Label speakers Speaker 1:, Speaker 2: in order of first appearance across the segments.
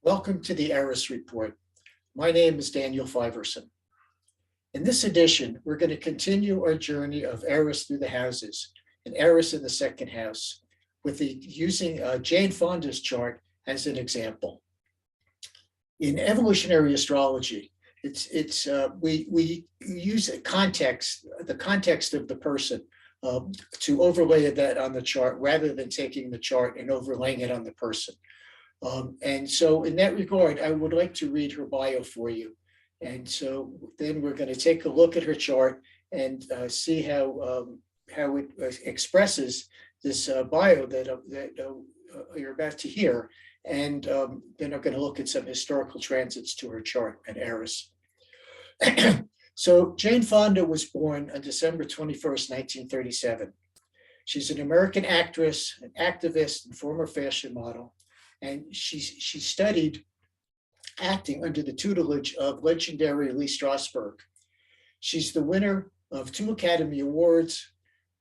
Speaker 1: Welcome to the ERIS Report. My name is Daniel Fiverson. In this edition, we're going to continue our journey of ERIS through the houses and ERIS in the second house, with using Jane Fonda's chart as an example. In evolutionary astrology, we use the context of the person to overlay that on the chart rather than taking the chart and overlaying it on the person. And so in that regard, I would like to read her bio for you. And so then we're going to take a look at her chart and see how it expresses this bio that you're about to hear. And then I'm going to look at some historical transits to her chart at ERIS. So Jane Fonda was born on December 21st, 1937. She's an American actress, an activist, and former fashion model. And she studied acting under the tutelage of legendary Lee Strasberg. She's the winner of 2 Academy Awards,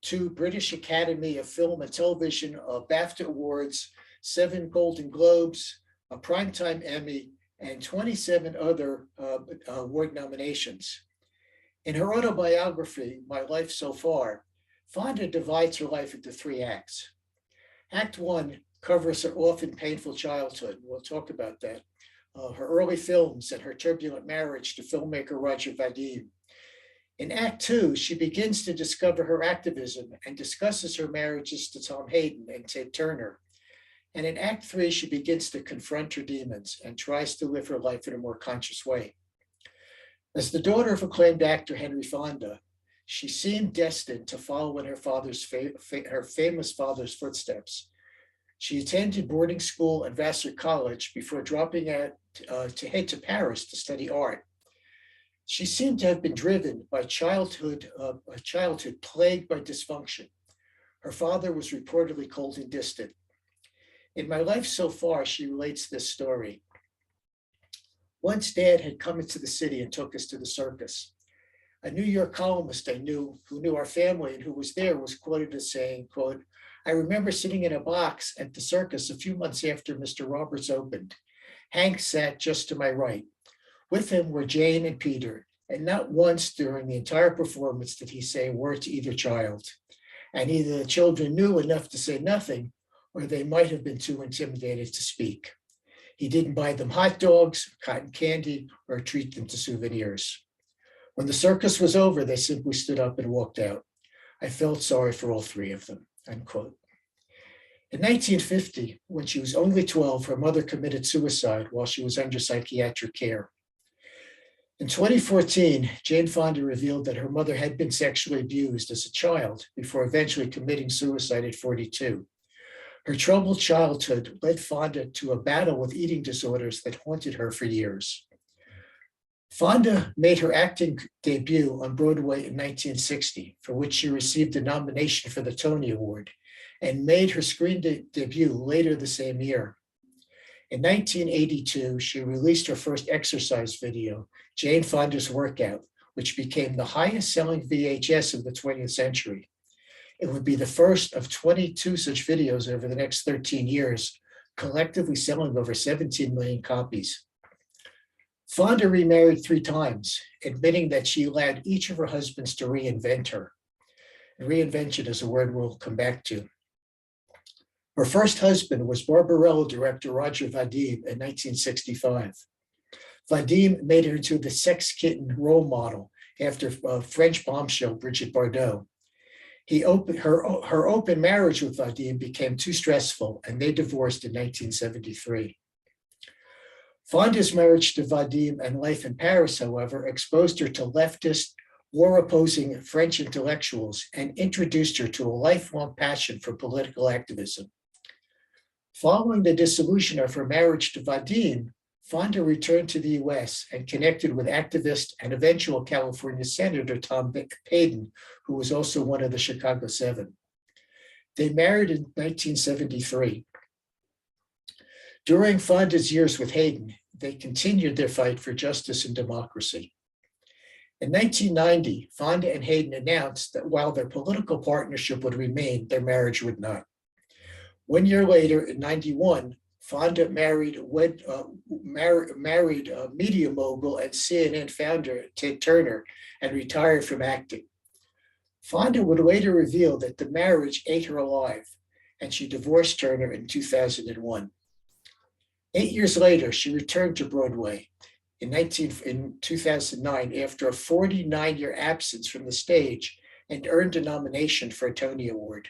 Speaker 1: 2 British Academy of Film and Television BAFTA Awards, 7 Golden Globes, a Primetime Emmy, and 27 other award nominations. In her autobiography, My Life So Far, Fonda divides her life into 3 acts. Act 1 covers her often painful childhood. We'll talk about that. Her early films and her turbulent marriage to filmmaker Roger Vadim. In Act 2, she begins to discover her activism and discusses her marriages to Tom Hayden and Ted Turner. And in Act 3, she begins to confront her demons and tries to live her life in a more conscious way. As the daughter of acclaimed actor Henry Fonda, she seemed destined to follow in her famous father's footsteps. She attended boarding school at Vassar College before dropping out to head to Paris to study art. She seemed to have been driven by a childhood plagued by dysfunction. Her father was reportedly cold and distant. In My Life So Far, she relates this story. Once Dad had come into the city and took us to the circus. A New York columnist I knew, who knew our family and who was there, was quoted as saying, quote, "I remember sitting in a box at the circus a few months after Mr. Roberts opened. Hank sat just to my right. With him were Jane and Peter, and not once during the entire performance did he say a word to either child. And either the children knew enough to say nothing, or they might have been too intimidated to speak. He didn't buy them hot dogs, cotton candy, or treat them to souvenirs. When the circus was over, they simply stood up and walked out. I felt sorry for all 3 of them." Unquote. In 1950, when she was only 12, her mother committed suicide while she was under psychiatric care. In 2014, Jane Fonda revealed that her mother had been sexually abused as a child before eventually committing suicide at 42. Her troubled childhood led Fonda to a battle with eating disorders that haunted her for years. Fonda made her acting debut on Broadway in 1960, for which she received a nomination for the Tony Award, and made her screen debut later the same year. In 1982, she released her first exercise video, Jane Fonda's Workout, which became the highest-selling VHS of the 20th century. It would be the first of 22 such videos over the next 13 years, collectively selling over 17 million copies. Fonda remarried 3 times, admitting that she allowed each of her husbands to reinvent her. And reinvention is a word we'll come back to. Her first husband was Barbarella director Roger Vadim in 1965. Vadim made her into the sex kitten role model after French bombshell Brigitte Bardot. Her open marriage with Vadim became too stressful, and they divorced in 1973. Fonda's marriage to Vadim and life in Paris, however, exposed her to leftist, war-opposing French intellectuals and introduced her to a lifelong passion for political activism. Following the dissolution of her marriage to Vadim, Fonda returned to the US and connected with activist and eventual California Senator Tom Hayden, who was also one of the Chicago 7. They married in 1973. During Fonda's years with Hayden, they continued their fight for justice and democracy. In 1990, Fonda and Hayden announced that while their political partnership would remain, their marriage would not. 1 year later, in 91, Fonda married media mogul and CNN founder Ted Turner and retired from acting. Fonda would later reveal that the marriage ate her alive, and she divorced Turner in 2001. 8 years later, she returned to Broadway in 2009 after a 49-year absence from the stage and earned a nomination for a Tony Award.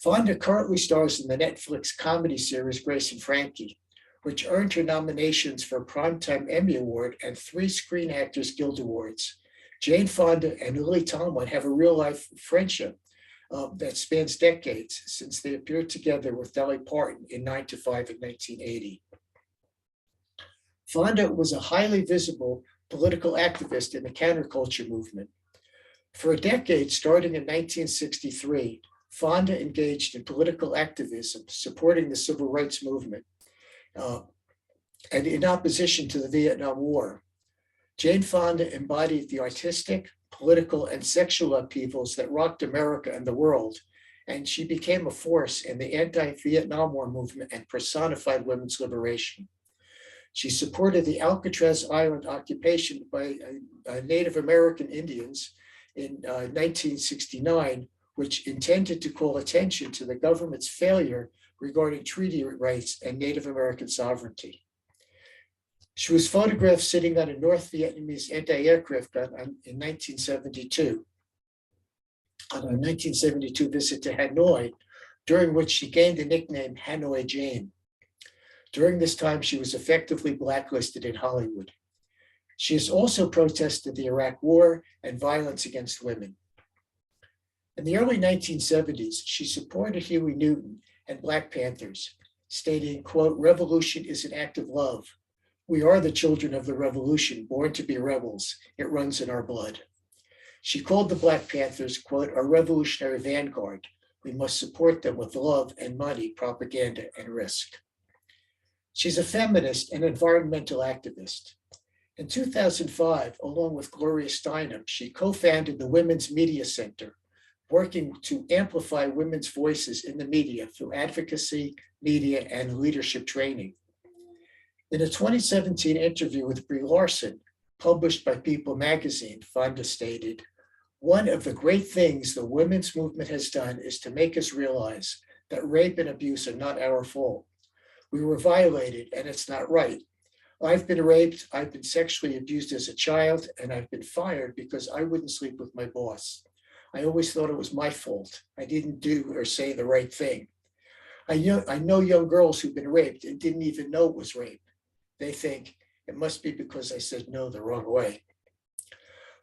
Speaker 1: Fonda currently stars in the Netflix comedy series Grace and Frankie, which earned her nominations for a Primetime Emmy Award and 3 Screen Actors Guild Awards. Jane Fonda and Lily Tomlin have a real-life friendship that spans decades since they appeared together with Dolly Parton in 9 to 5 in 1980. Fonda was a highly visible political activist in the counterculture movement. For a decade, starting in 1963, Fonda engaged in political activism, supporting the civil rights movement and in opposition to the Vietnam War. Jane Fonda embodied the artistic, political, and sexual upheavals that rocked America and the world, and she became a force in the anti-Vietnam War movement and personified women's liberation. She supported the Alcatraz Island occupation by Native American Indians in 1969, which intended to call attention to the government's failure regarding treaty rights and Native American sovereignty. She was photographed sitting on a North Vietnamese anti-aircraft gun in 1972, on a 1972 visit to Hanoi, during which she gained the nickname Hanoi Jane. During this time, she was effectively blacklisted in Hollywood. She has also protested the Iraq War and violence against women. In the early 1970s, she supported Huey Newton and Black Panthers, stating, quote, "Revolution is an act of love. We are the children of the revolution, born to be rebels. It runs in our blood." She called the Black Panthers, quote, "a revolutionary vanguard. We must support them with love and money, propaganda, and risk." She's a feminist and environmental activist. In 2005, along with Gloria Steinem, she co-founded the Women's Media Center, working to amplify women's voices in the media through advocacy, media, and leadership training. In a 2017 interview with Brie Larson, published by People magazine, Fonda stated, "One of the great things the women's movement has done is to make us realize that rape and abuse are not our fault. We were violated, and it's not right. I've been raped, I've been sexually abused as a child, and I've been fired because I wouldn't sleep with my boss. I always thought it was my fault. I didn't do or say the right thing. I know young girls who've been raped and didn't even know it was rape. They think it must be because I said no the wrong way."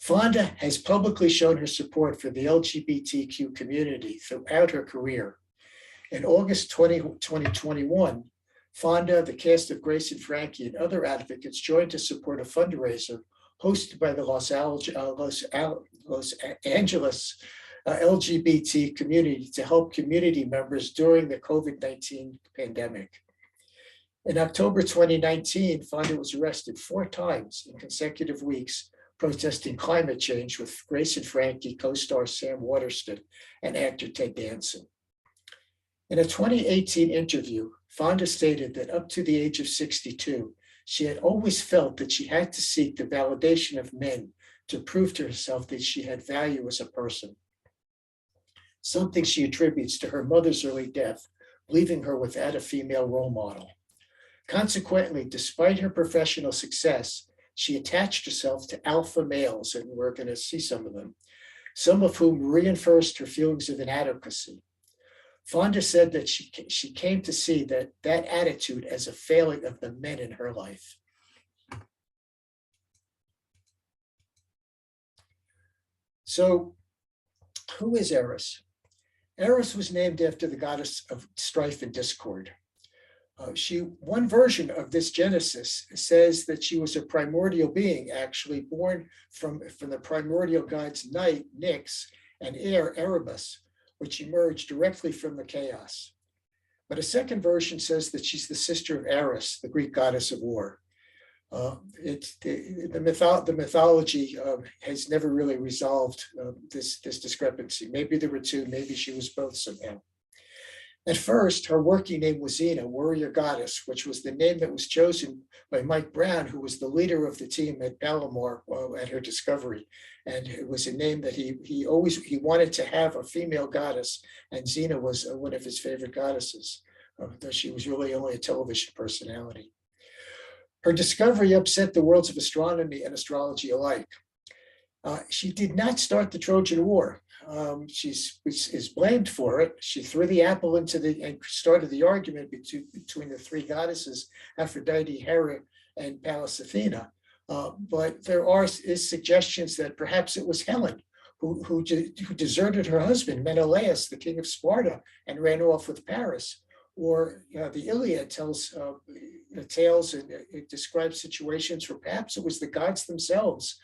Speaker 1: Fonda has publicly shown her support for the LGBTQ community throughout her career. In August 2021, Fonda, the cast of Grace and Frankie, and other advocates joined to support a fundraiser hosted by the Los Angeles LGBT community to help community members during the COVID-19 pandemic. In October 2019, Fonda was arrested 4 times in consecutive weeks, protesting climate change with Grace and Frankie co-star Sam Waterston and actor Ted Danson. In a 2018 interview, Fonda stated that up to the age of 62, she had always felt that she had to seek the validation of men to prove to herself that she had value as a person, something she attributes to her mother's early death, leaving her without a female role model. Consequently, despite her professional success, she attached herself to alpha males, and we're going to see some of them, some of whom reinforced her feelings of inadequacy. Fonda said that she came to see that attitude as a failing of the men in her life. So, who is Eris? Eris was named after the goddess of strife and discord. One version of this Genesis says that she was a primordial being, actually born from the primordial gods Night, Nyx, and Air, Erebus, which emerged directly from the chaos. But a second version says that she's the sister of Eris, the Greek goddess of war. The mythology has never really resolved this discrepancy. Maybe there were two, maybe she was both somehow. At first, her working name was Xena, warrior goddess, which was the name that was chosen by Mike Brown, who was the leader of the team at Palomar at her discovery. And it was a name that he wanted to have a female goddess, and Xena was one of his favorite goddesses, though she was really only a television personality. Her discovery upset the worlds of astronomy and astrology alike. She did not start the Trojan War. She is blamed for it. She threw the apple and started the argument between the three goddesses, Aphrodite, Hera, and Pallas Athena. But there is suggestions that perhaps it was Helen who deserted her husband, Menelaus, the king of Sparta, and ran off with Paris. Or the Iliad tells tales, and it describes situations where perhaps it was the gods themselves,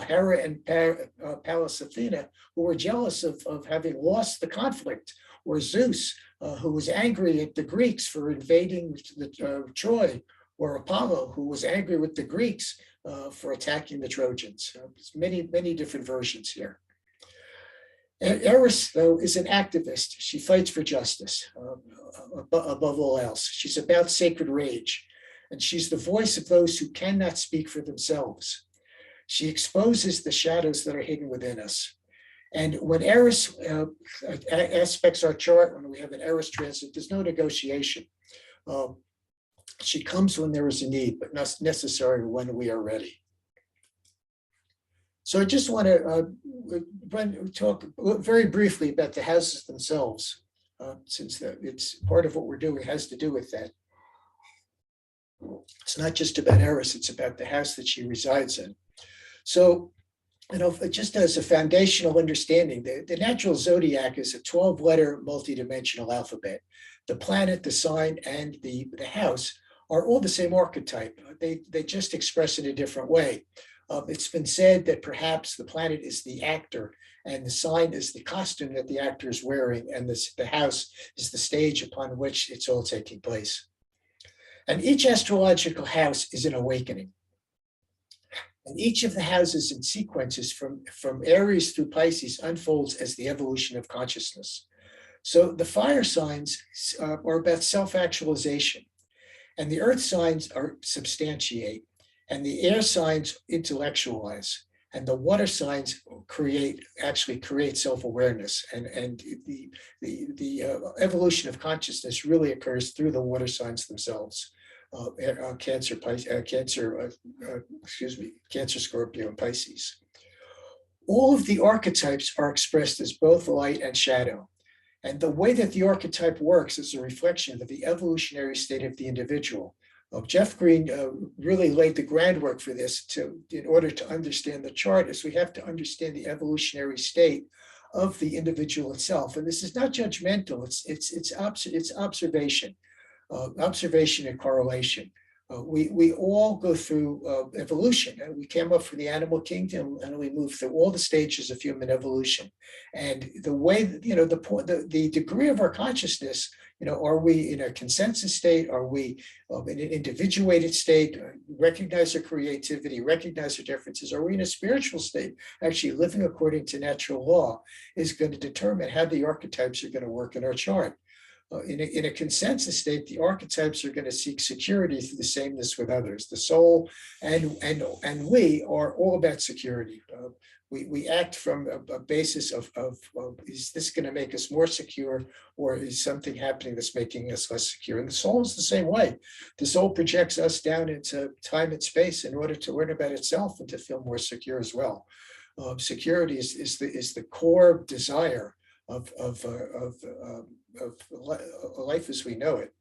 Speaker 1: Hera and Pallas Athena, who were jealous of having lost the conflict, or Zeus, who was angry at the Greeks for invading Troy, or Apollo, who was angry with the Greeks for attacking the Trojans. There's many different versions here. Eris, though, is an activist. She fights for justice above all else. She's about sacred rage, and she's the voice of those who cannot speak for themselves. She exposes the shadows that are hidden within us. And when Eris aspects our chart, when we have an Eris transit, there's no negotiation. She comes when there is a need, but not necessarily when we are ready. So I just want to talk very briefly about the houses themselves, since it's part of what we're doing has to do with that. It's not just about Eris, it's about the house that she resides in. So, just as a foundational understanding, the natural zodiac is a 12-letter multidimensional alphabet. The planet, the sign, and the house are all the same archetype. They just express in a different way. It's been said that perhaps the planet is the actor and the sign is the costume that the actor is wearing, and the house is the stage upon which it's all taking place. And each astrological house is an awakening. And each of the houses in sequences from Aries through Pisces unfolds as the evolution of consciousness. So the fire signs are about self-actualization, and the earth signs are substantiate, and the air signs intellectualize, and the water signs actually create self-awareness. And the evolution of consciousness really occurs through the water signs themselves. Cancer, Scorpio, and Pisces. All of the archetypes are expressed as both light and shadow. And the way that the archetype works is a reflection of the evolutionary state of the individual. Jeff Green really laid the groundwork for this in order to understand the chart, is we have to understand the evolutionary state of the individual itself. And this is not judgmental, it's observation. Observation and correlation. We all go through evolution. We came up from the animal kingdom and we move through all the stages of human evolution. And the way, the degree of our consciousness, are we in a consensus state? Are we in an individuated state? Recognize our creativity, recognize our differences. Are we in a spiritual state? Actually living according to natural law is going to determine how the archetypes are going to work in our chart. In a consensus state, the archetypes are going to seek security through the sameness with others. The soul and we are all about security. We act from a basis of is this going to make us more secure, or is something happening that's making us less secure? And the soul is the same way. The soul projects us down into time and space in order to learn about itself and to feel more secure as well. Security is the core desire of life as we know it.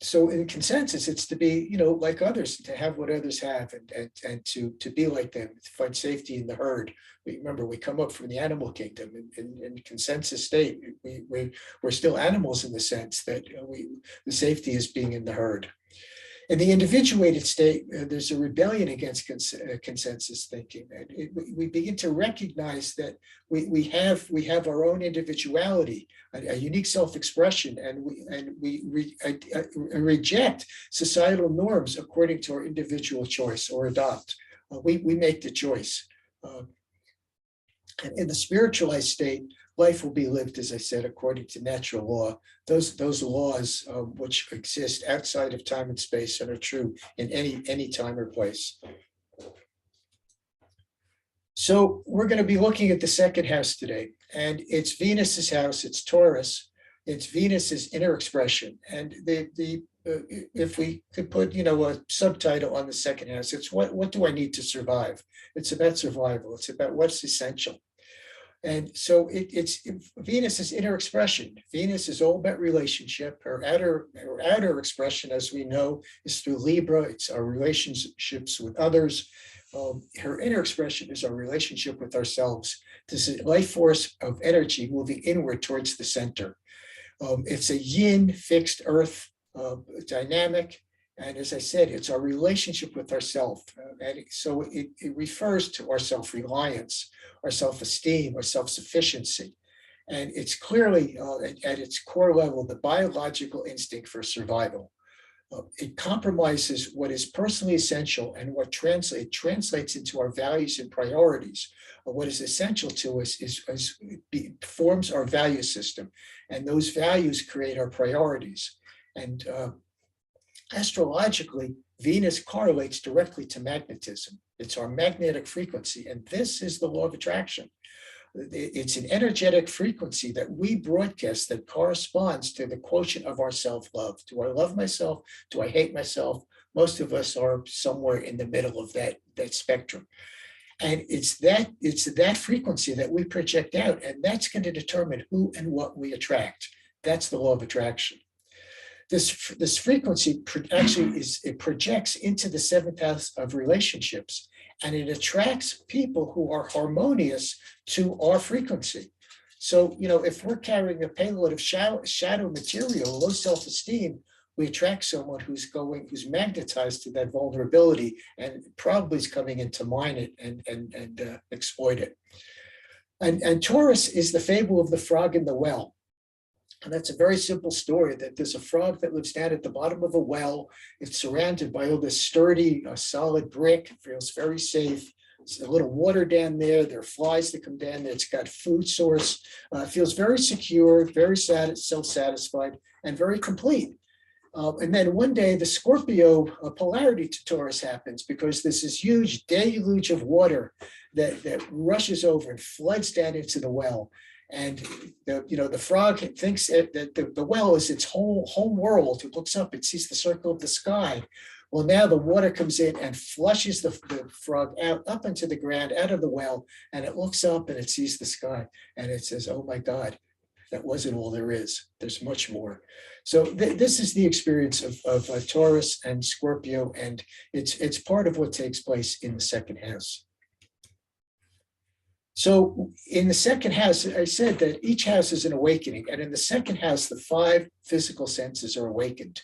Speaker 1: So in consensus, it's to be, like others, to have what others have, and to be like them, to find safety in the herd. Remember, we come up from the animal kingdom. In consensus state, we're still animals in the sense that the safety is being in the herd. In the individuated state, there's a rebellion against consensus thinking. We begin to recognize that we have our own individuality, a unique self-expression, and we reject societal norms according to our individual choice, or adopt. We make the choice. In the spiritualized state, life will be lived, as I said, according to natural law. Those laws which exist outside of time and space and are true in any time or place. So we're going to be looking at the second house today, and it's Venus's house. It's Taurus. It's Venus's inner expression, and if we could put a subtitle on the second house, it's what do I need to survive? It's about survival. It's about what's essential. And so it's Venus's inner expression. Venus is all about relationship. Her outer expression, as we know, is through Libra. It's our relationships with others. Her inner expression is our relationship with ourselves. This is life force of energy moving inward towards the center. It's a yin fixed earth dynamic. And as I said, it's our relationship with ourselves. And so it refers to our self-reliance, our self-esteem, our self-sufficiency. And it's clearly at its core level, the biological instinct for survival. It compromises what is personally essential and what translates into our values and priorities. What is essential to us forms our value system, and those values create our priorities. And astrologically, Venus correlates directly to magnetism. It's our magnetic frequency, and this is the law of attraction. It's an energetic frequency that we broadcast that corresponds to the quotient of our self-love. Do I love myself? Do I hate myself? Most of us are somewhere in the middle of that spectrum. And it's that frequency that we project out, and that's going to determine who and what we attract. That's the law of attraction. This frequency actually it projects into the seventh house of relationships, and it attracts people who are harmonious to our frequency. So, if we're carrying a payload of shadow material, low self-esteem, we attract someone who's magnetized to that vulnerability and probably is coming in to mine it and exploit it. And Taurus is the fable of the frog in the well. And that's a very simple story, that there's a frog that lives down at the bottom of a well. It's surrounded by all this sturdy, solid brick. It feels very safe. There's a little water down there. There are flies that come down there. It's got food source. It feels very secure, very self-satisfied, and very complete. And then one day, the Scorpio polarity to Taurus happens, because there's this huge deluge of water that rushes over and floods down into the well. And the frog thinks that the well is its whole world. It looks up, it sees the circle of the sky. Well, now the water comes in and flushes the frog up into the ground, out of the well, and it looks up and it sees the sky, and it says, "Oh my God, that wasn't all there is. There's much more." So this is the experience of Taurus and Scorpio, and it's part of what takes place in the second house. So in the second house, I said that each house is an awakening, and in the second house, the 5 physical senses are awakened.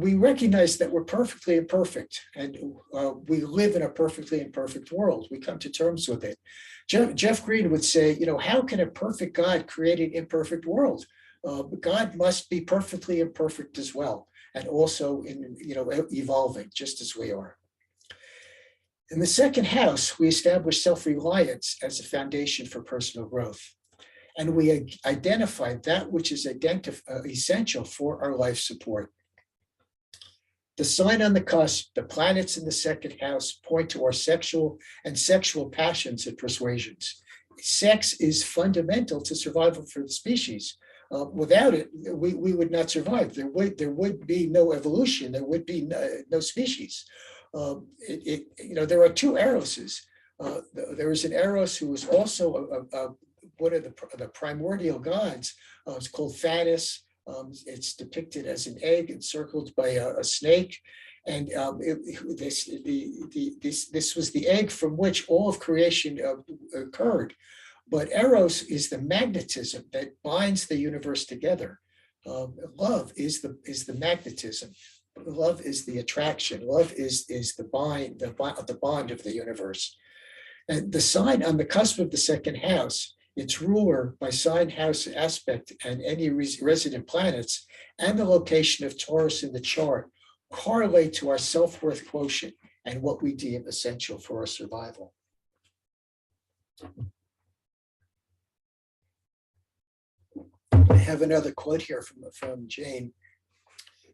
Speaker 1: We recognize that we're perfectly imperfect, and we live in a perfectly imperfect world. We come to terms with it. Jeff Green would say, how can a perfect God create an imperfect world? God must be perfectly imperfect as well, and also evolving just as we are. In the second house, we establish self-reliance as a foundation for personal growth. And we identify that which is essential for our life support. The sign on the cusp, the planets in the second house, point to our sexual passions and persuasions. Sex is fundamental to survival for the species. Without it, we would not survive. There would be no evolution. There would be no species. There are 2 Eroses. There is an Eros who is also one of the primordial gods. It's called Thanos. It's depicted as an egg encircled by a snake, and this was the egg from which all of creation occurred. But Eros is the magnetism that binds the universe together. Love is the magnetism. Love is the attraction. Love is the bond of the universe. And the sign on the cusp of the second house, its ruler by sign, house, aspect, and any resident planets, and the location of Taurus in the chart correlate to our self-worth quotient and what we deem essential for our survival. I have another quote here from Jane.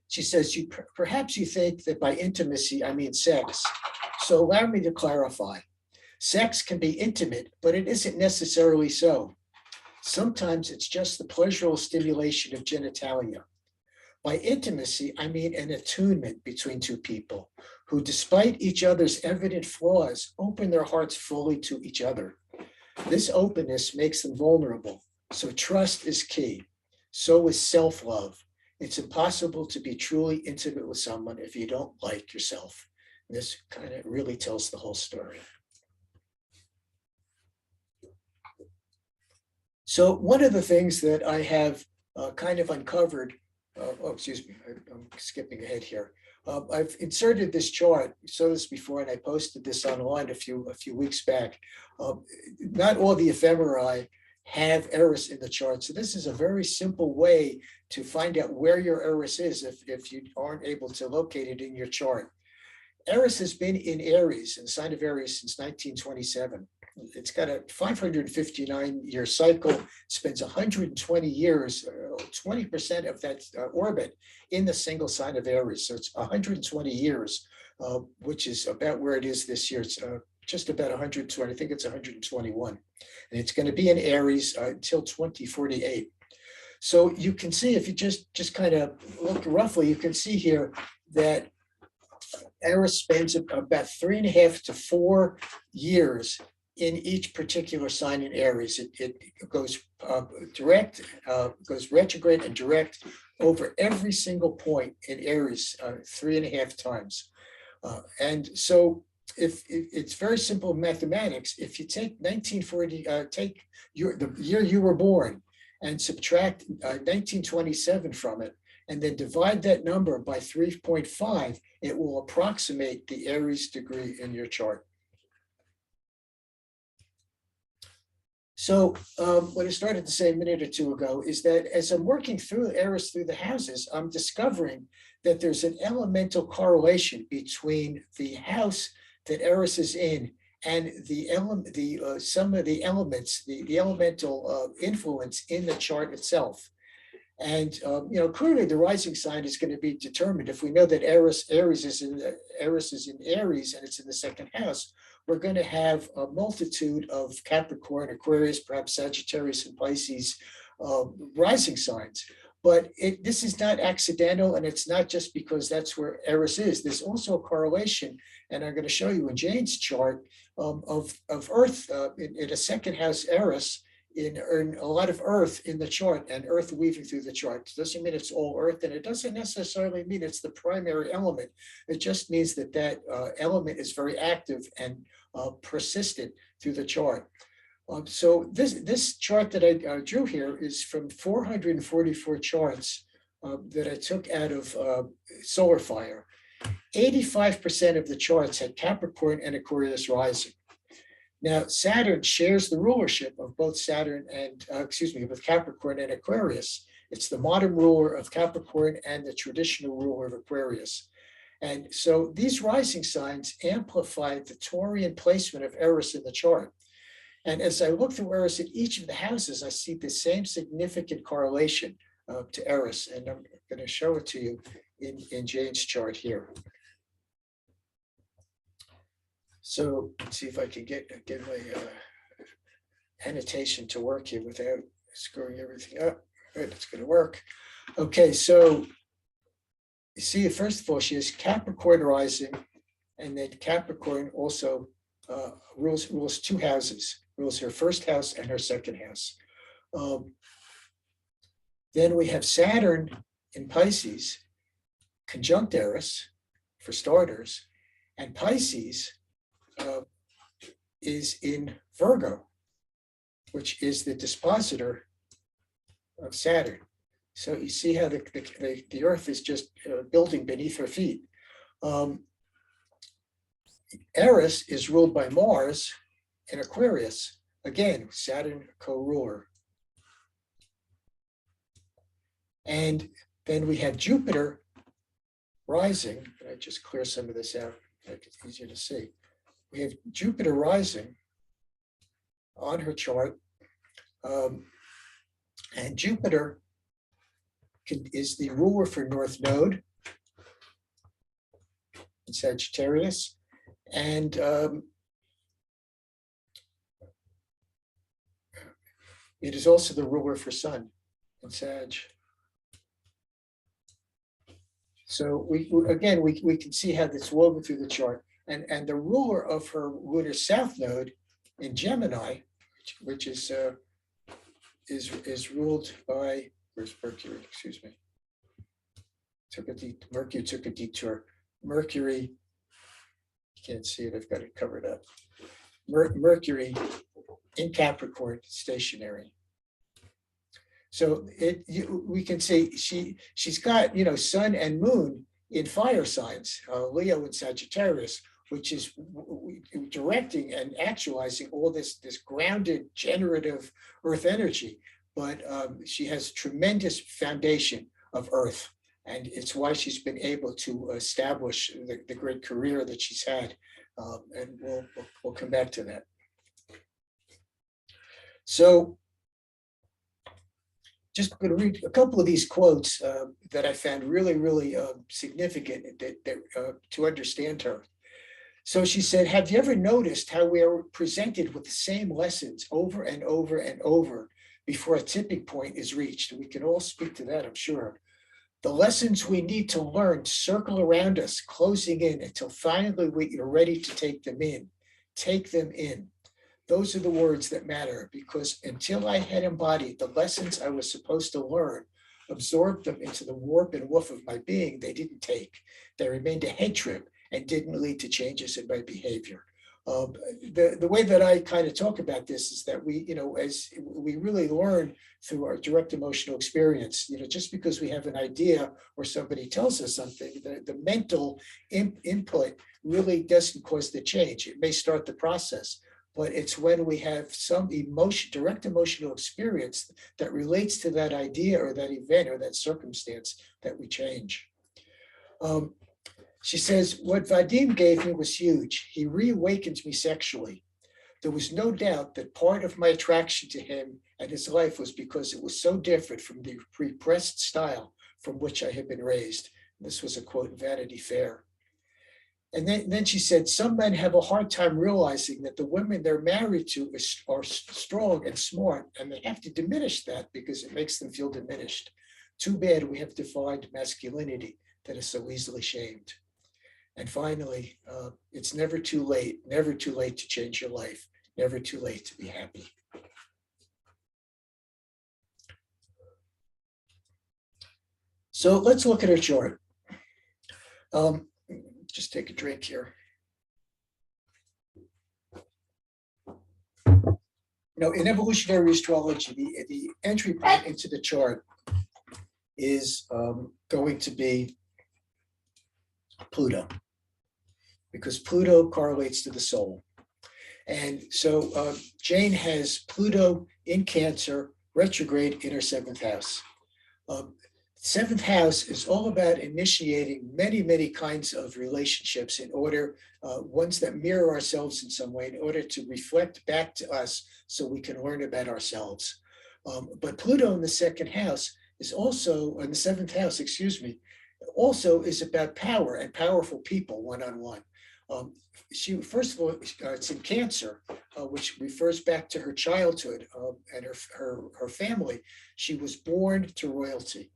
Speaker 1: She says, perhaps you think that by intimacy, I mean sex. So allow me to clarify. Sex can be intimate, but it isn't necessarily so. Sometimes it's just the pleasurable stimulation of genitalia. By intimacy, I mean an attunement between two people who, despite each other's evident flaws, open their hearts fully to each other. This openness makes them vulnerable, so trust is key. So is self-love. It's impossible to be truly intimate with someone if you don't like yourself. And this kind of really tells the whole story. So one of the things that I have kind of uncovered, excuse me, I'm skipping ahead here. I've inserted this chart. You saw this before, and I posted this online a few weeks back. Not all the ephemerae have ERIS in the chart. So this is a very simple way to find out where your ERIS is if you aren't able to locate it in your chart. ERIS has been in Aries, in the sign of Aries, since 1927. It's got a 559-year cycle, spends 120 years, 20% of that orbit in the single sign of Aries. So it's 120 years, which is about where it is this year. It's just about 120, I think it's 121. And it's going to be in Aries until 2048. So you can see, if you just kind of look roughly, you can see here that Eris spends about 3.5 to 4 years in each particular sign in Aries. It goes direct, goes retrograde and direct over every single point in Aries 3.5 times. And so if it's very simple mathematics, if you take 1940, take the year you were born and subtract 1927 from it, and then divide that number by 3.5, it will approximate the Aries degree in your chart. So what I started to say a minute or two ago is that as I'm working through Aries through the houses, I'm discovering that there's an elemental correlation between the house that Eris is in and some of the elements, the elemental influence in the chart itself. And clearly the rising sign is going to be determined. If we know that Eris is in Aries and it's in the second house, we're going to have a multitude of Capricorn, Aquarius, perhaps Sagittarius and Pisces rising signs. But this is not accidental, and it's not just because that's where Eris is. There's also a correlation, and I'm going to show you in Jane's chart of Earth in a second house Eris, in a lot of Earth in the chart, and Earth weaving through the chart. It doesn't mean it's all Earth, and it doesn't necessarily mean it's the primary element. It just means that that element is very active and persistent through the chart. So this chart that I drew here is from 444 charts that I took out of Solar Fire. 85% of the charts had Capricorn and Aquarius rising. Now, Saturn shares the rulership of both Saturn and, with Capricorn and Aquarius. It's the modern ruler of Capricorn and the traditional ruler of Aquarius. And so these rising signs amplify the Taurian placement of Eris in the chart. And as I look through Eris in each of the houses, I see the same significant correlation to Eris. And I'm going to show it to you in Jane's chart here. So let's see if I can get my annotation to work here without screwing everything up. All right, it's going to work. Okay, so you see, first of all, she has Capricorn rising, and then Capricorn also rules two houses, rules her first house and her second house. Then we have Saturn in Pisces, conjunct Eris, for starters, and Pisces is in Virgo, which is the dispositor of Saturn. So you see how the Earth is just building beneath her feet. Eris is ruled by Mars in Aquarius, again, Saturn co-ruler. And then we have Jupiter rising. I just clear some of this out, make it easier to see. We have Jupiter rising on her chart And Jupiter is the ruler for North Node in Sagittarius. And it is also the ruler for Sun in Sag. So we can see how this woven through the chart. And the ruler of her lunar south node in Gemini, which is ruled by, where's Mercury? Excuse me. Mercury took a detour. Mercury, you can't see it. I've got it covered up. Mercury in Capricorn, stationary. So we can say she's got, Sun and Moon in fire signs, Leo and Sagittarius, which is directing and actualizing all this grounded, generative Earth energy. But she has tremendous foundation of Earth, and it's why she's been able to establish the great career that she's had. And we'll come back to that. So, just going to read a couple of these quotes that I found really, really significant to understand her. So she said, have you ever noticed how we are presented with the same lessons over and over and over before a tipping point is reached? We can all speak to that, I'm sure. The lessons we need to learn circle around us, closing in until finally we are ready to take them in. Take them in. Those are the words that matter, because until I had embodied the lessons I was supposed to learn, absorbed them into the warp and woof of my being, they didn't take. They remained a head trip and didn't lead to changes in my behavior. The way that I kind of talk about this is that we, as we really learn through our direct emotional experience, just because we have an idea or somebody tells us something, the mental input really doesn't cause the change. It may start the process, but it's when we have some direct emotional experience that relates to that idea or that event or that circumstance that we change. She says, what Vadim gave me was huge. He reawakened me sexually. There was no doubt that part of my attraction to him and his life was because it was so different from the repressed style from which I had been raised. This was a quote in Vanity Fair. And then she said, some men have a hard time realizing that the women they're married to are strong and smart, and they have to diminish that because it makes them feel diminished. Too bad we have defined masculinity that is so easily shamed. And finally, it's never too late to change your life, never too late to be happy. So let's look at her chart. Just take a drink here. In evolutionary astrology, the entry point into the chart is going to be Pluto, because Pluto correlates to the soul. And so Jane has Pluto in Cancer, retrograde in her 7th house. 7th house is all about initiating many, many kinds of relationships in order, ones that mirror ourselves in some way, in order to reflect back to us so we can learn about ourselves. But Pluto in the 2nd house is also, in the 7th house, excuse me, also is about power and powerful people one-on-one. First of all, it's in Cancer, which refers back to her childhood and her family. She was born to royalty.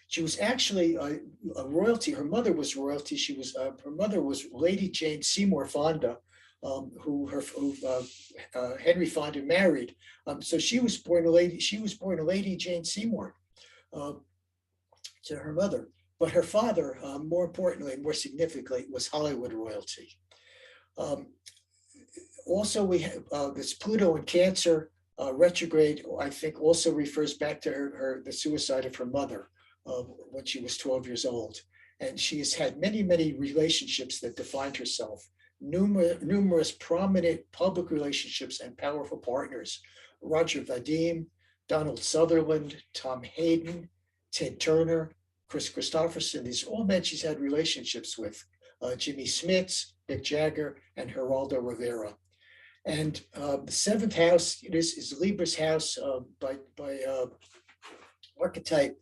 Speaker 1: She was actually a royalty. Her mother was royalty. Her mother was Lady Jane Seymour Fonda, who Henry Fonda married. So she was born a Lady Jane Seymour to her mother. But her father, more importantly, more significantly, was Hollywood royalty. Also, we have this Pluto in Cancer retrograde, I think, also refers back to the suicide of her mother when she was 12 years old. And she has had many, many relationships that defined herself, numerous prominent public relationships and powerful partners. Roger Vadim, Donald Sutherland, Tom Hayden, Ted Turner, Chris Christopherson. These are all men she's had relationships with. Jimmy Smits, Mick Jagger, and Geraldo Rivera. And the 7th house is Libra's house by archetype.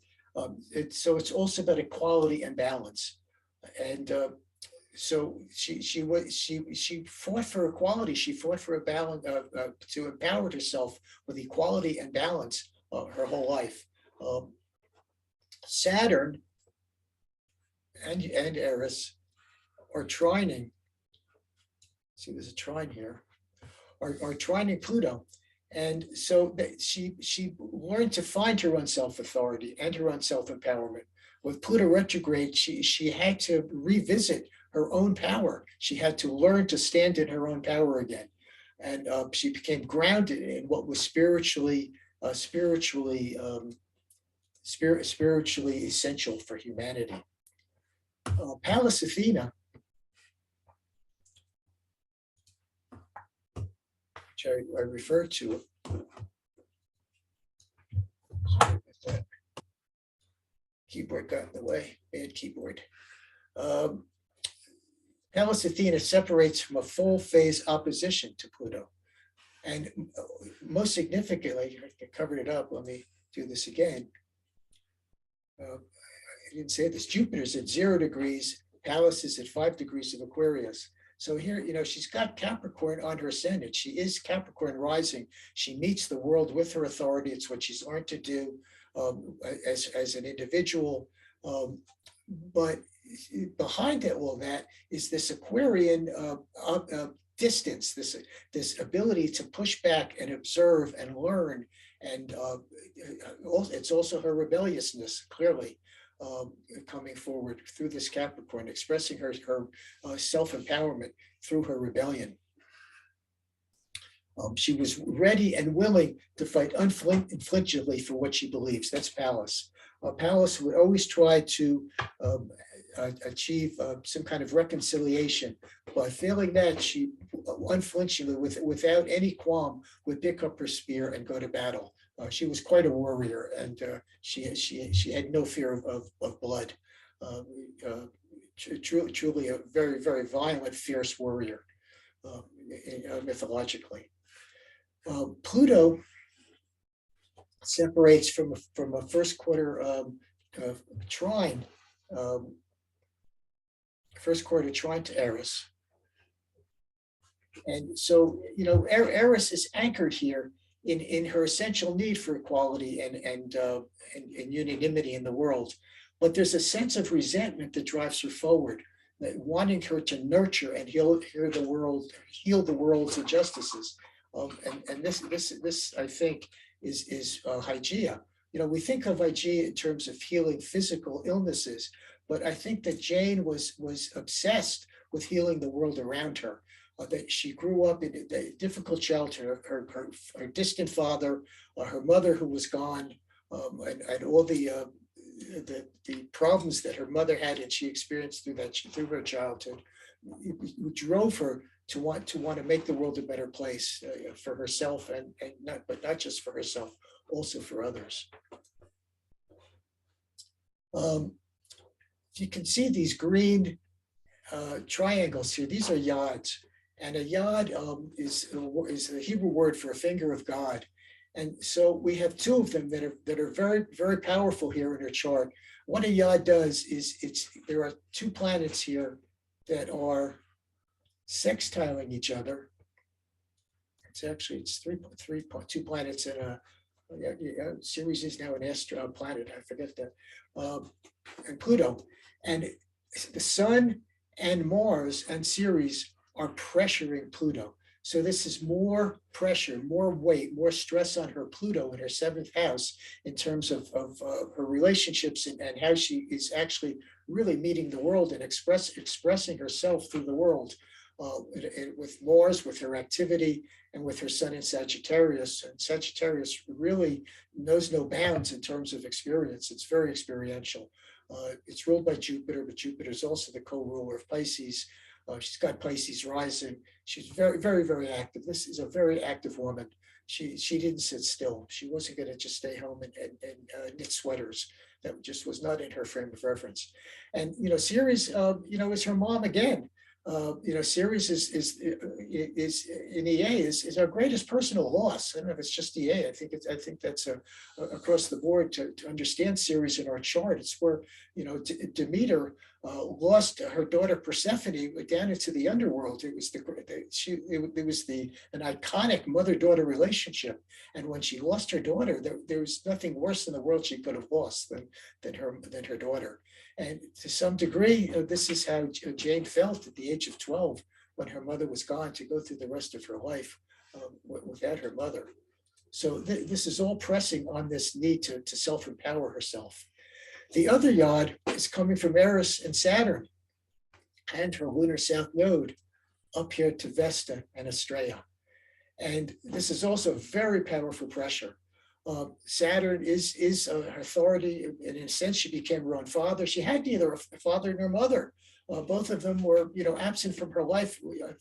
Speaker 1: So it's also about equality and balance. And so she fought for equality. She fought for a balance to empower herself with equality and balance her whole life. Saturn and Eris are trining. See, there's a trine here. Are trining Pluto. And so she learned to find her own self-authority and her own self-empowerment. With Pluto retrograde, she had to revisit her own power. She had to learn to stand in her own power again. And she became grounded in what was spiritually essential for humanity. Pallas Athena, which I referred to. Sorry about that. Keyboard got in the way, bad keyboard. Pallas Athena separates from a full phase opposition to Pluto. And most significantly, I covered it up, let me do this again. I didn't say this, Jupiter's at 0 degrees, Pallas is at 5 degrees of Aquarius. So here, she's got Capricorn on her ascendant. She is Capricorn rising. She meets the world with her authority. It's what she's learned to do as an individual. But behind all that is this Aquarian distance, this ability to push back and observe and learn. And it's also her rebelliousness, clearly. Coming forward through this Capricorn, expressing her self-empowerment through her rebellion. She was ready and willing to fight unflinchingly for what she believes. That's Pallas. Pallas would always try to achieve some kind of reconciliation. By failing that, she unflinchingly, without any qualm, would pick up her spear and go to battle. She was quite a warrior, and she had no fear of blood. Truly a very, very violent, fierce warrior, mythologically. Pluto separates from a first quarter trine, to Eris. And so, Eris is anchored here in her essential need for equality and unanimity in the world. But there's a sense of resentment that drives her forward, wanting her to nurture and heal the world's injustices. And this I think is Hygeia. We think of Hygeia in terms of healing physical illnesses, but I think that Jane was obsessed with healing the world around her. That she grew up in a difficult childhood, her distant father, her mother who was gone, and all the problems that her mother had and she experienced through her childhood, drove her to want to make the world a better place for herself and not just for herself, also for others. You can see these green triangles here. These are yads. And a yod is the Hebrew word for a finger of God. And so we have two of them that are very, very powerful here in our chart. What a yod does is there are two planets here that are sextiling each other. It's two planets in a Ceres is now an planet. I forget that. And Pluto, and the Sun and Mars and Ceres are pressuring Pluto. So this is more pressure, more weight, more stress on her Pluto in her 7th house in terms of her relationships and how she is actually really meeting the world and expressing herself through the world. With Mars, with her activity, and with her Sun in Sagittarius. And Sagittarius really knows no bounds in terms of experience. It's very experiential. It's ruled by Jupiter, but Jupiter is also the co-ruler of Pisces. She's got Pisces rising. She's very, very, very active. This is a very active woman. She didn't sit still. She wasn't going to just stay home and knit sweaters. That just was not in her frame of reference. And Ceres, is her mom again. Ceres is in EA is our greatest personal loss. I don't know if it's just EA. I think that's across the board to understand Ceres in our chart. It's where Demeter lost her daughter Persephone down into the underworld. It was an iconic mother-daughter relationship, and when she lost her daughter, there was nothing worse in the world she could have lost than her daughter. And to some degree, this is how Jane felt at the age of 12 when her mother was gone, to go through the rest of her life without her mother. So this is all pressing on this need to self-empower herself. The other yod is coming from Eris and Saturn and her lunar south node up here to Vesta and Astrea. And this is also very powerful pressure. Saturn is her authority. In a sense, she became her own father. She had neither a father nor mother. Both of them were, absent from her life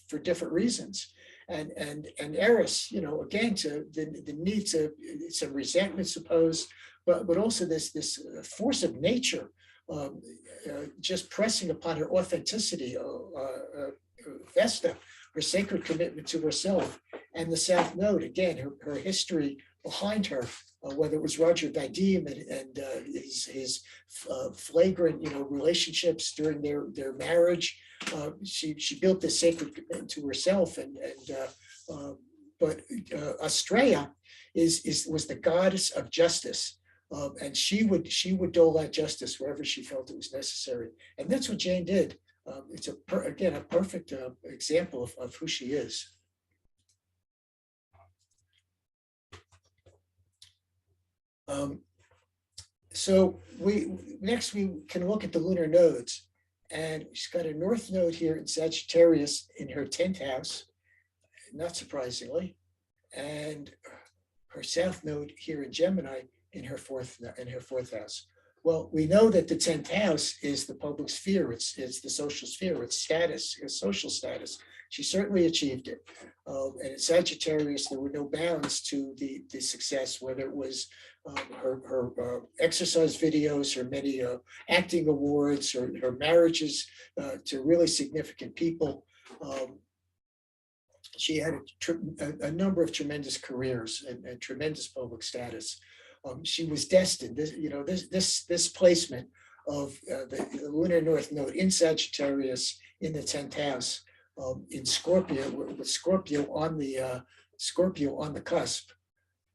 Speaker 1: for different reasons. And Eris, again, to the need to some resentment, suppose, but also this force of nature, just pressing upon her authenticity. Vesta, her sacred commitment to herself, and the South Node, again, her history behind her, whether it was Roger Vadim and his flagrant, relationships during their marriage. She built this sacred commitment to herself, but Astrea was the goddess of justice, and she would dole out justice wherever she felt it was necessary, and that's what Jane did. It's a perfect example of who she is. So we can look at the lunar nodes, and she's got a north node here in Sagittarius in her 10th house, not surprisingly, and her south node here in Gemini in her fourth house. Well, we know that the 10th house is the public sphere. It's the social sphere. It's status, it's social status. She certainly achieved it. And in Sagittarius, there were no bounds to the success, whether it was her exercise videos, her many acting awards, or her marriages to really significant people. She had a number of tremendous careers and tremendous public status. She was destined. This placement of the lunar north node in Sagittarius in the 10th house, in Scorpio, with Scorpio on the cusp.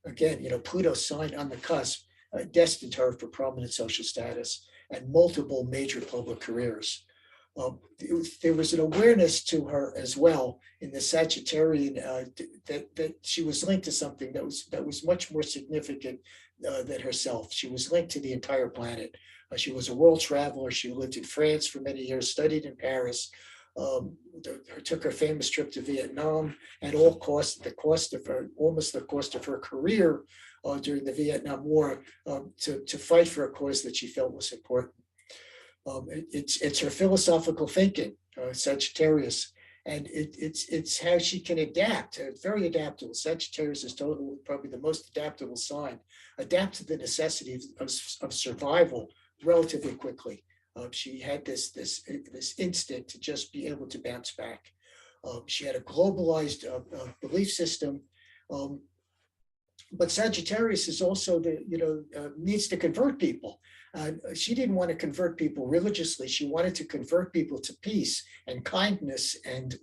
Speaker 1: Again, Pluto sign on the cusp, destined her for prominent social status and multiple major public careers. There was an awareness to her as well in the Sagittarian that she was linked to something that was much more significant than herself. She was linked to the entire planet. She was a world traveler. She lived in France for many years, studied in Paris, took her famous trip to Vietnam at all costs, almost the cost of her career during the Vietnam War, to fight for a cause that she felt was important. It's her philosophical thinking, Sagittarius, and it's how she can adapt. Very adaptable. Sagittarius is probably the most adaptable sign. Adapt to the necessity of survival relatively quickly. She had this instinct to just be able to bounce back. She had a globalized belief system. But Sagittarius is also needs to convert people. She didn't want to convert people religiously. She wanted to convert people to peace and kindness and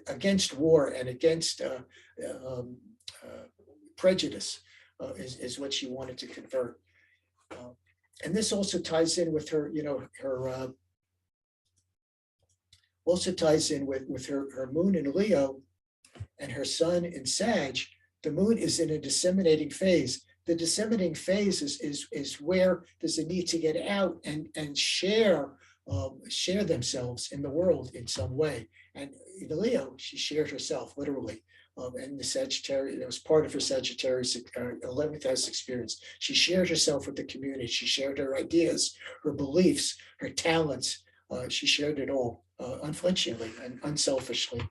Speaker 1: against war and against prejudice is what she wanted to convert. And this also ties in with her, also ties in with her moon in Leo and her sun in Sag. The moon is in a disseminating phase. The disseminating phase is where there's a need to get out and share themselves in the world in some way. And in Leo, she shared herself literally. And the Sagittarius, it was part of her Sagittarius 11th house experience. She shared herself with the community. She shared her ideas, her beliefs, her talents. She shared it all unflinchingly and unselfishly.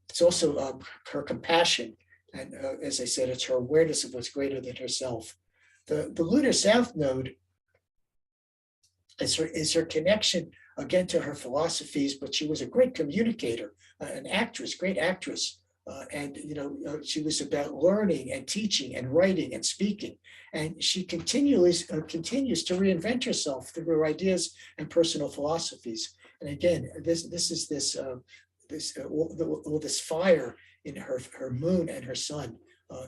Speaker 1: It's also her compassion. And as I said, it's her awareness of what's greater than herself. The lunar south node is her connection again, to her philosophies, but she was a great communicator, an actress, great actress. And she was about learning and teaching and writing and speaking. And she continues to reinvent herself through her ideas and personal philosophies. And again, all this fire in her moon and her sun,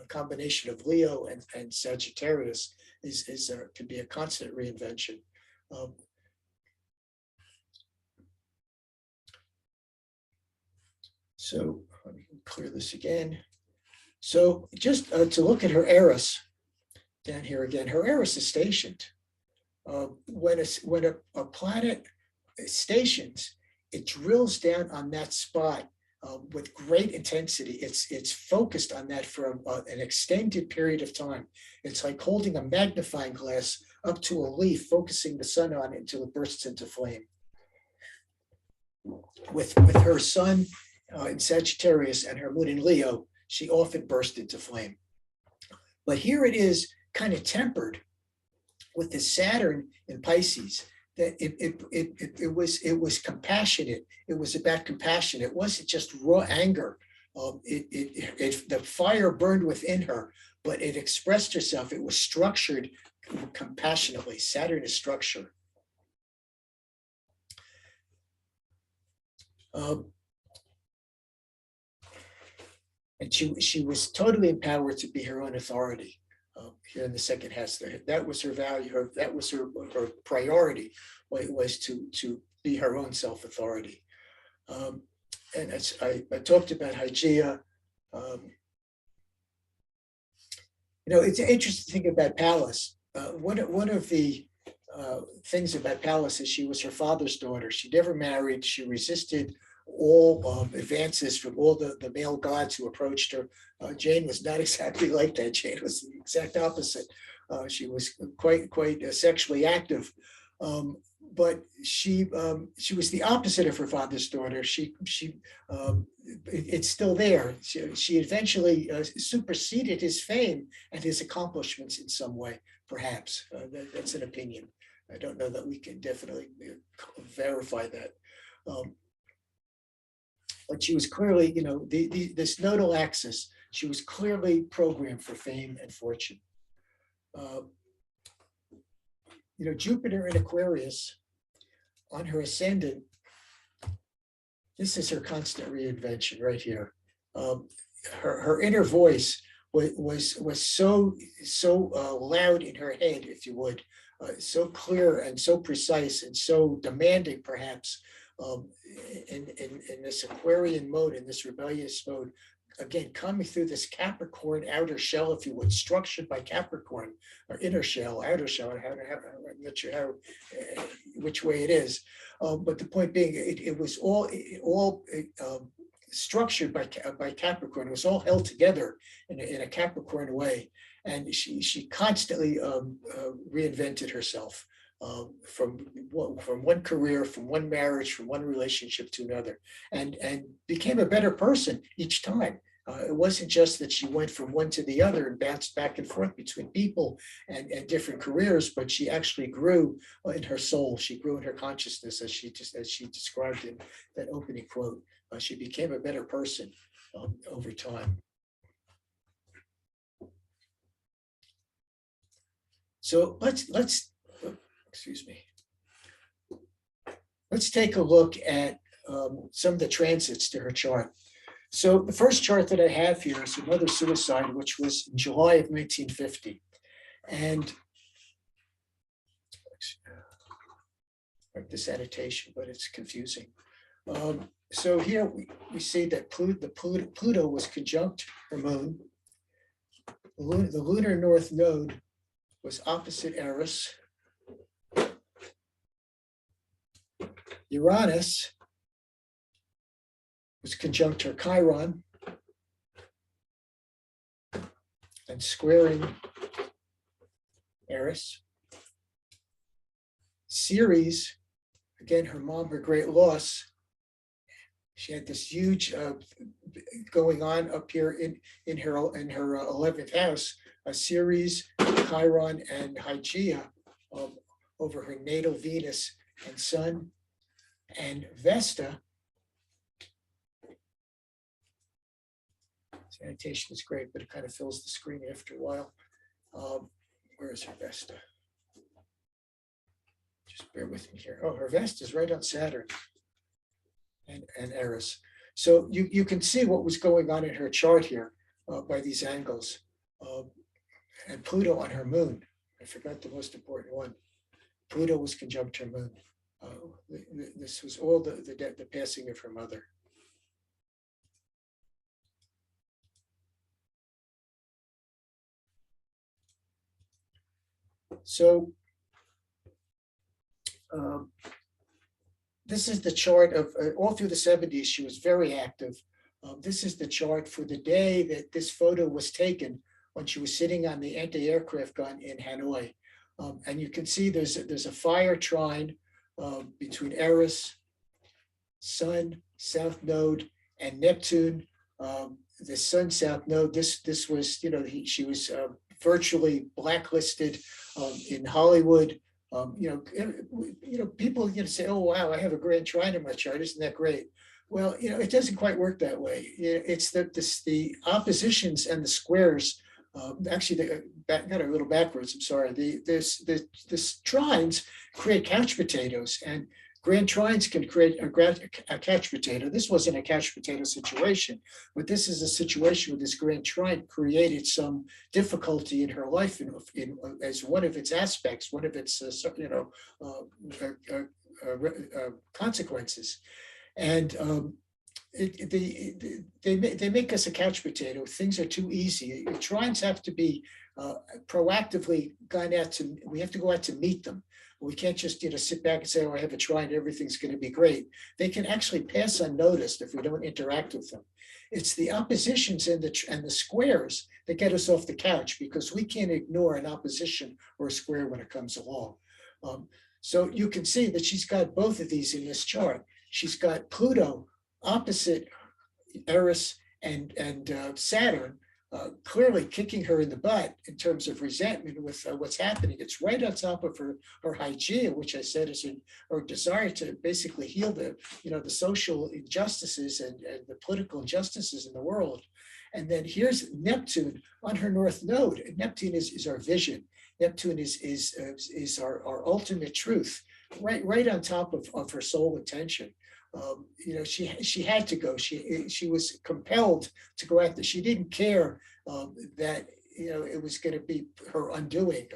Speaker 1: combination of Leo and Sagittarius can be a constant reinvention. So let me clear this again. So just to look at her ERIS down here again, her ERIS is stationed. When a planet stations, it drills down on that spot with great intensity. It's focused on that for an extended period of time. It's like holding a magnifying glass up to a leaf, focusing the sun on it until it bursts into flame. With her sun in Sagittarius and her moon in Leo, she often burst into flame. But here it is kind of tempered with the Saturn in Pisces, that it was compassionate. It was about compassion. It wasn't just raw anger. The fire burned within her, but it expressed herself. It was structured compassionately. Saturn is structure. And she was totally empowered to be her own authority. Here in the second house, that was her value. That was her priority. Was to be her own self-authority. And as I talked about Hygeia. It's interesting to think about Pallas. One of the things about Pallas is she was her father's daughter. She never married. She resisted all advances from all the male gods who approached her. Jane was not exactly like that. Jane was the exact opposite. She was quite sexually active, but she was the opposite of her father's daughter. It's still there. She eventually superseded his fame and his accomplishments in some way, perhaps. That's an opinion. I don't know that we can definitely verify that. But she was clearly, this nodal axis, she was clearly programmed for fame and fortune. Jupiter in Aquarius on her ascendant, this is her constant reinvention right here. Her inner voice was so loud in her head, if you would, so clear and so precise and so demanding, perhaps. In this Aquarian mode, in this rebellious mode, again, coming through this Capricorn outer shell, if you would, structured by Capricorn, or inner shell, outer shell, I'm not sure which way it is. But the point being, it was all structured by Capricorn. It was all held together in a Capricorn way. And she constantly reinvented herself. From one career, from one marriage, from one relationship to another, and became a better person each time. It wasn't just that she went from one to the other and bounced back and forth between people and different careers, but she actually grew in her soul. She grew in her consciousness, as she described in that opening quote. She became a better person over time. So excuse me. Let's take a look at some of the transits to her chart. So the first chart that I have here is another suicide, which was in July of 1950. And like this annotation, but it's confusing. So here we see that Pluto was conjunct her moon. The lunar north node was opposite Eris. Uranus was conjunct her Chiron and squaring Eris. Ceres, again, her mom, her great loss. She had this huge going on up here in her 11th house. Ceres, Chiron, and Hygeia over her natal Venus and Sun. And Vesta, sanitation is great, but it kind of fills the screen after a while. Where is her Vesta? Just bear with me here. Oh, her Vesta is right on Saturn and Eris. So you can see what was going on in her chart here by these angles. And Pluto on her moon. I forgot the most important one. Pluto was conjunct her moon. This was all the passing of her mother. So this is the chart of all through the 70s. She was very active. This is the chart for the day that this photo was taken when she was sitting on the anti-aircraft gun in Hanoi. And you can see there's a fire trine between Eris, Sun, South Node, and Neptune. The Sun South Node. This was, she was virtually blacklisted in Hollywood. People say, "Oh wow, I have a grand trine in my chart. Isn't that great?" Well, it doesn't quite work that way. It's the oppositions and the squares. Actually, got a little backwards. I'm sorry. This trines create couch potatoes, and grand trines can create a couch potato. This wasn't a couch potato situation, but this is a situation where this grand trine created some difficulty in her life as one of its aspects, one of its consequences. And they make us a couch potato. Things are too easy. Trines have to be proactively gone out to. We have to go out to meet them. We can't just sit back and say, "Oh, I have a trine. Everything's going to be great." They can actually pass unnoticed if we don't interact with them. It's the oppositions and the squares that get us off the couch, because we can't ignore an opposition or a square when it comes along. So you can see that she's got both of these in this chart. She's got Pluto opposite Eris and Saturn, clearly kicking her in the butt in terms of resentment with what's happening. It's right on top of her hygeia, which I said is her desire to basically heal the social injustices and the political injustices in the world. And then here's Neptune on her north node. And Neptune is our vision. Neptune is our ultimate truth, right on top of her soul intention. She had to go. She was compelled to go out there. She didn't care that it was going to be her undoing.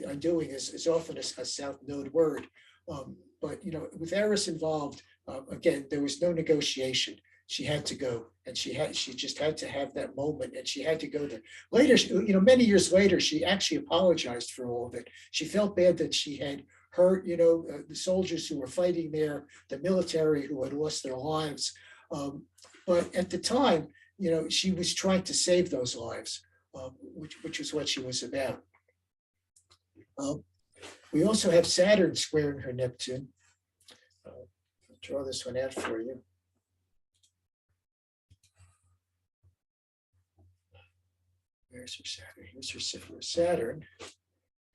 Speaker 1: Undoing is often a South Node word, but with Eris involved, again, there was no negotiation. She had to go, and she just had to have that moment, and she had to go there. Later, many years later, she actually apologized for all of it. She felt bad that she had hurt, the soldiers who were fighting there, the military who had lost their lives. But at the time, she was trying to save those lives, which is what she was about. We also have Saturn squaring her Neptune. I'll draw this one out for you. There's her Saturn. Here's her Saturn,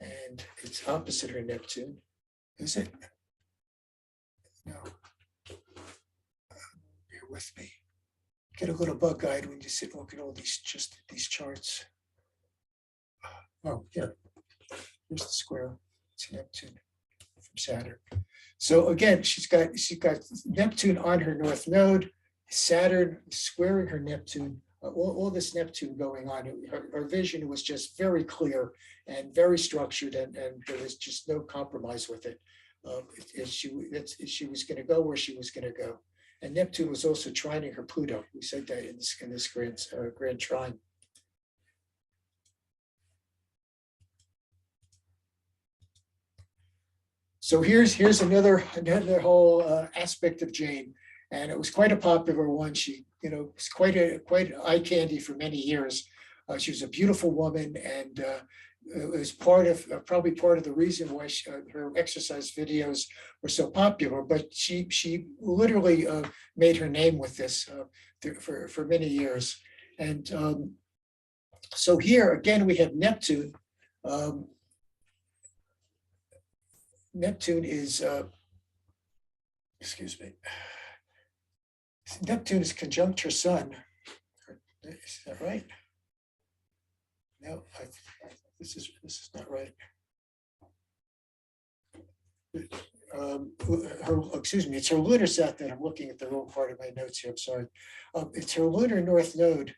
Speaker 1: and it's opposite her Neptune. Is it? No. Bear with me. Get a little bug-eyed when you sit and look at all these charts. Oh, yeah. Here's the square. It's Neptune from Saturn. So again, she's got Neptune on her north node, Saturn squaring her Neptune. All this Neptune going on. Her vision was just very clear and very structured, and there was just no compromise with it. She was going to go where she was going to go. And Neptune was also trining her Pluto. We said that in this grand trine. So here's another whole aspect of Jane, and it was quite a popular one. She was quite eye candy for many years. She was a beautiful woman, and it was probably part of the reason why her exercise videos were so popular. But she literally made her name with this for many years. And so here again we have Neptune. Neptune is excuse me. Neptune is conjunct her sun. Is that right? No, this is not right. Excuse me, it's her lunar south node. I'm looking at the wrong part of my notes here. I'm sorry. It's her lunar north node.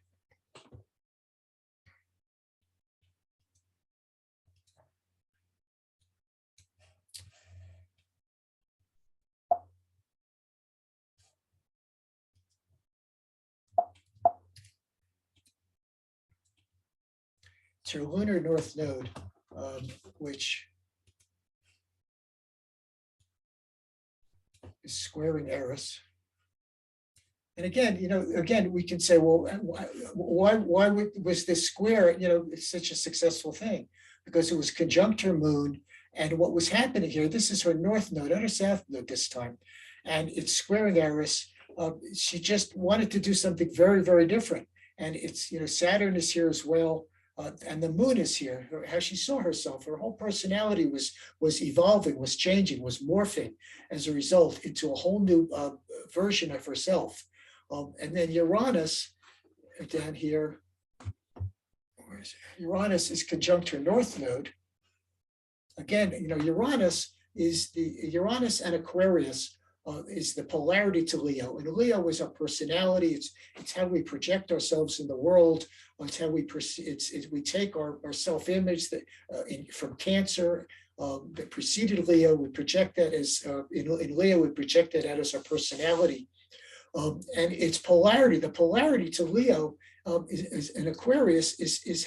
Speaker 1: It's her lunar north node, which is squaring Eris. And again, we can say, well, why was this square, such a successful thing? Because it was conjunct her moon, and what was happening here, this is her north node, not her south node this time, and it's squaring Eris. She just wanted to do something very, very different. And it's, Saturn is here as well. And the moon is here, how she saw herself. Her whole personality was evolving, was changing, was morphing as a result into a whole new version of herself. And then Uranus down here, Uranus is conjunct her north node. Again, Uranus and Aquarius is the polarity to Leo. And Leo is our personality. It's how we project ourselves in the world. It's how we we take our self-image from Cancer that preceded Leo. We project that as in Leo. We project that out as our personality, and its polarity. The polarity to Leo is in Aquarius is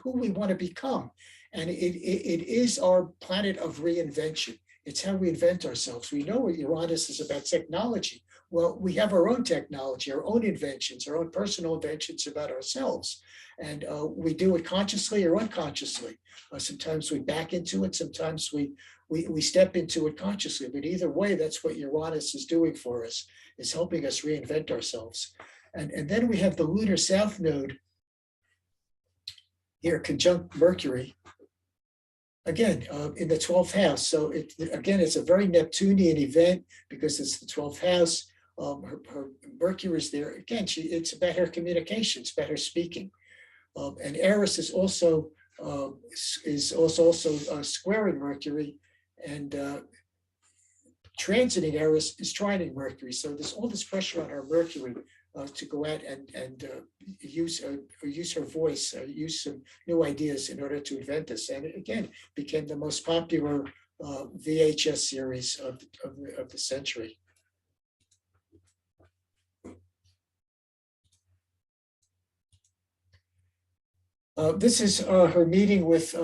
Speaker 1: who we want to become, and it is our planet of reinvention. It's how we invent ourselves. We know Uranus is about technology. Well, we have our own technology, our own inventions, our own personal inventions about ourselves. And we do it consciously or unconsciously. Sometimes we back into it. Sometimes we step into it consciously. But either way, that's what Uranus is doing for us, is helping us reinvent ourselves. And then we have the lunar south node here, conjunct Mercury. Again, in the 12th house. So it's a very Neptunian event because it's the 12th house. Her Mercury is there. Again, it's about her communication. It's about her speaking. And Eris is also squaring Mercury, and transiting Eris is trining Mercury. So there's all this pressure on our Mercury to go out and use her voice, use some new ideas in order to invent this. And it, again, became the most popular VHS series of the century. This is her meeting with,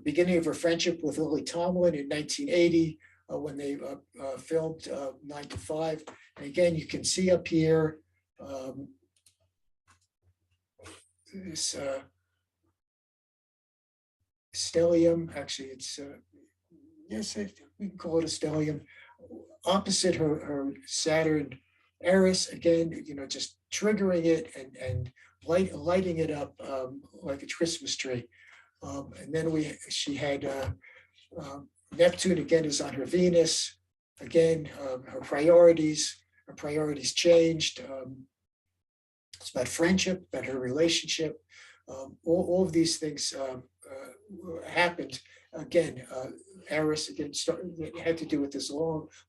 Speaker 1: beginning of her friendship with Lily Tomlin in 1980, when they filmed 9 to 5. And again, you can see up here this stellium. Actually, it's yes, we can call it a stellium. Opposite her Saturn Eris. Again, just triggering it and lighting it up like a Christmas tree. And then she had Neptune again is on her Venus. Again, her priorities changed. It's about friendship, about her relationship. All of these things happened. Again, Eris again had to do with this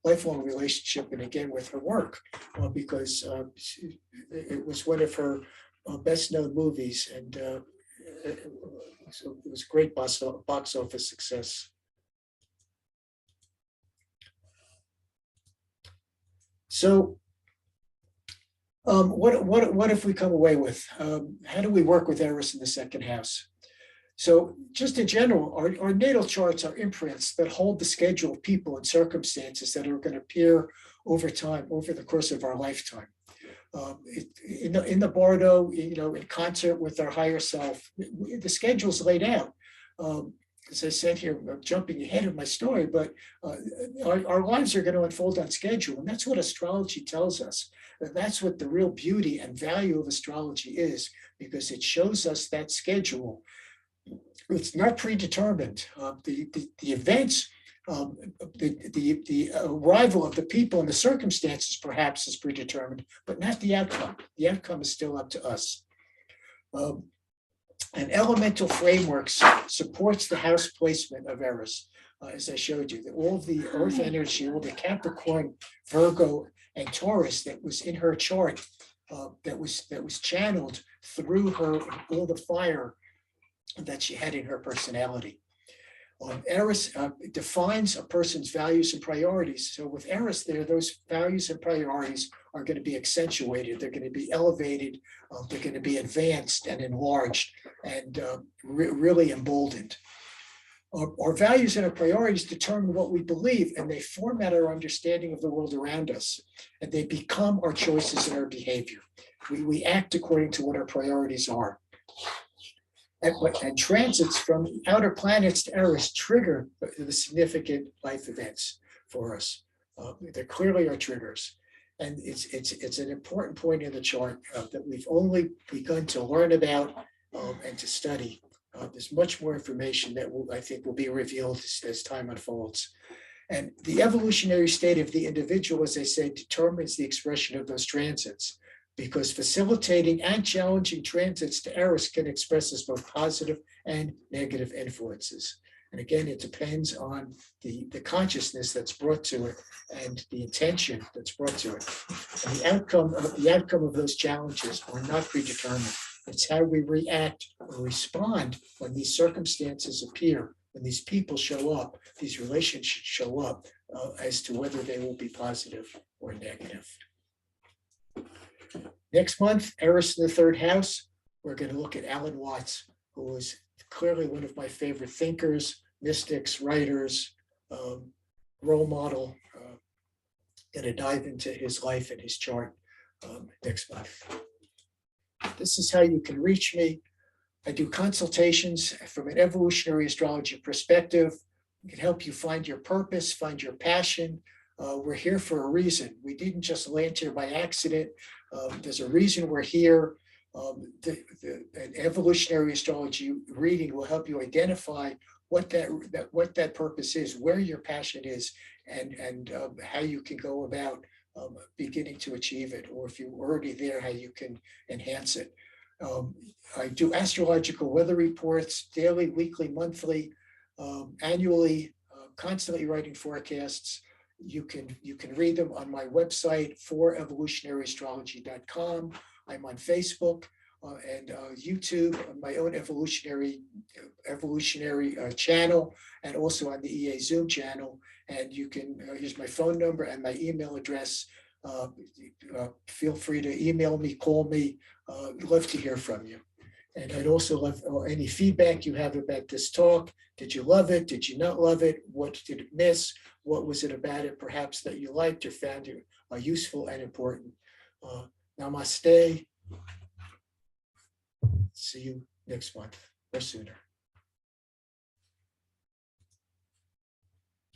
Speaker 1: lifelong relationship, and again with her work, because it was one of her best known movies, and so it was a great box office success. So what if we come away with, how do we work with Eris in the second house? So just in general, our natal charts are imprints that hold the schedule of people and circumstances that are going to appear over time, over the course of our lifetime. In the bardo, in concert with our higher self, the schedule's laid out. As I said here, I'm jumping ahead of my story, but our lives are going to unfold on schedule. And that's what astrology tells us. That's what the real beauty and value of astrology is, because it shows us that schedule. It's not predetermined. The events The arrival of the people and the circumstances perhaps is predetermined, but not the outcome. The outcome is still up to us. And elemental frameworks supports the house placement of ERIS, as I showed you. That all of the Earth energy, all the Capricorn, Virgo, and Taurus that was in her chart, that was channeled through her, all the fire that she had in her personality. ERIS defines a person's values and priorities. So with ERIS there, those values and priorities are going to be accentuated. They're going to be elevated. They're going to be advanced and enlarged and really emboldened. Our values and our priorities determine what we believe, and they format our understanding of the world around us, and they become our choices and our behavior. We act according to what our priorities are. And transits from outer planets to ERIS trigger the significant life events for us. They're clearly our triggers. And it's an important point in the chart that we've only begun to learn about and to study. There's much more information that I think will be revealed as time unfolds. And the evolutionary state of the individual, as I said, determines the expression of those transits, because facilitating and challenging transits to ERIS can express as both positive and negative influences. And again, it depends on the consciousness that's brought to it and the intention that's brought to it. And the outcome of those challenges are not predetermined. It's how we react or respond when these circumstances appear, when these people show up, these relationships show up, as to whether they will be positive or negative. Next month, ERIS in the third house, we're going to look at Alan Watts, who was clearly one of my favorite thinkers, mystics, writers, role model. Going to dive into his life and his chart next month. This is how you can reach me. I do consultations from an evolutionary astrology perspective. We can help you find your purpose, find your passion. We're here for a reason. We didn't just land here by accident. There's a reason we're here. An evolutionary astrology reading will help you identify what that purpose is, where your passion is, and how you can go about beginning to achieve it, or if you're already there, how you can enhance it. I do astrological weather reports daily, weekly, monthly, annually, constantly writing forecasts. You can read them on my website, forevolutionaryastrology.com. I'm on Facebook and YouTube, on my own evolutionary channel, and also on the EA Zoom channel. And you can use my phone number and my email address. Feel free to email me, call me. Love to hear from you. And I'd also love any feedback you have about this talk. Did you love it? Did you not love it? What did it miss? What was it about it perhaps that you liked or found it useful and important? Namaste. See you next month or sooner.